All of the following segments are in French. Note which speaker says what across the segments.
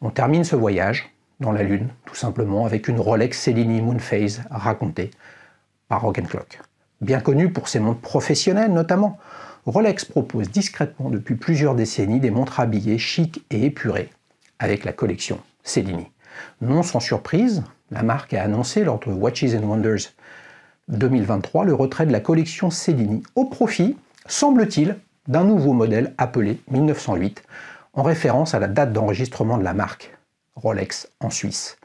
Speaker 1: On termine ce voyage dans la Lune, tout simplement, avec une Rolex Cellini Moonphase racontée par Rock & Clock. Bien connue pour ses montres professionnelles notamment, Rolex propose discrètement depuis plusieurs décennies des montres habillées chic et épurées avec la collection Cellini. Non sans surprise, la marque a annoncé lors de Watches and Wonders 2023 le retrait de la collection Cellini au profit, semble-t-il, d'un nouveau modèle appelé 1908, en référence à la date d'enregistrement de la marque, Rolex en Suisse.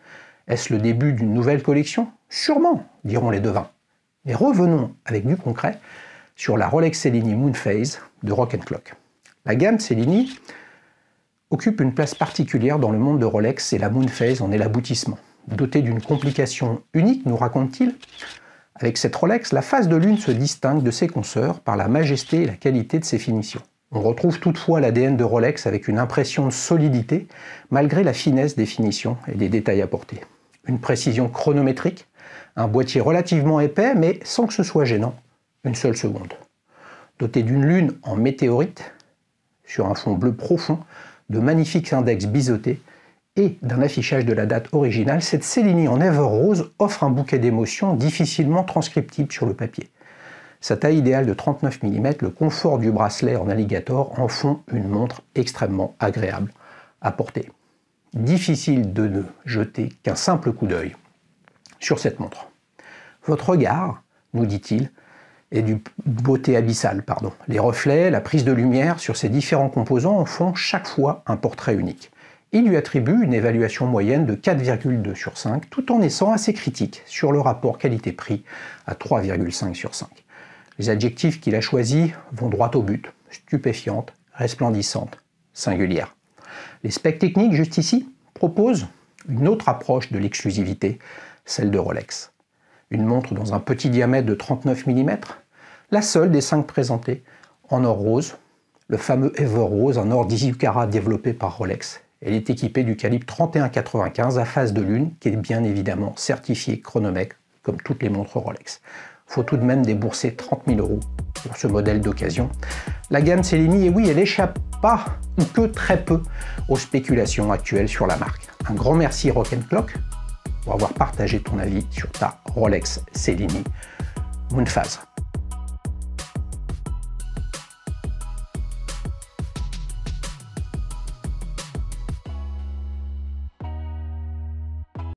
Speaker 1: Est-ce le début d'une nouvelle collection? Sûrement, diront les devins. Mais revenons avec du concret sur la Rolex Cellini Moonphase de Rock & Clock. La gamme Cellini occupe une place particulière dans le monde de Rolex et la Moonphase en est l'aboutissement. Dotée d'une complication unique, nous raconte-t-il, avec cette Rolex, la phase de lune se distingue de ses consoeurs par la majesté et la qualité de ses finitions. On retrouve toutefois l'ADN de Rolex avec une impression de solidité, malgré la finesse des finitions et des détails apportés. Une précision chronométrique, un boîtier relativement épais, mais sans que ce soit gênant, une seule seconde. Doté d'une lune en météorite, sur un fond bleu profond, de magnifiques index biseautés et d'un affichage de la date originale, cette Cellini en Ever Rose offre un bouquet d'émotions difficilement transcriptible sur le papier. Sa taille idéale de 39 mm, le confort du bracelet en alligator en font une montre extrêmement agréable à porter. Difficile de ne jeter qu'un simple coup d'œil sur cette montre. Votre regard, nous dit-il, est d'une beauté abyssale. Les reflets, la prise de lumière sur ces différents composants en font chaque fois un portrait unique. Il lui attribue une évaluation moyenne de 4,2 sur 5, tout en étant assez critique sur le rapport qualité-prix à 3,5 sur 5. Les adjectifs qu'il a choisis vont droit au but, stupéfiante, resplendissante, singulière. Les specs techniques, juste ici, proposent une autre approche de l'exclusivité, celle de Rolex. Une montre dans un petit diamètre de 39 mm, la seule des 5 présentées en or rose, le fameux Ever Rose, un or 18 carats développé par Rolex. Elle est équipée du calibre 31,95 à phase de lune, qui est bien évidemment certifié chronomètre, comme toutes les montres Rolex. Faut tout de même débourser 30 000 € pour ce modèle d'occasion. La gamme Cellini, et oui, elle échappe pas, ou que très peu, aux spéculations actuelles sur la marque. Un grand merci Rock & Clock pour avoir partagé ton avis sur ta Rolex Cellini Moonphase.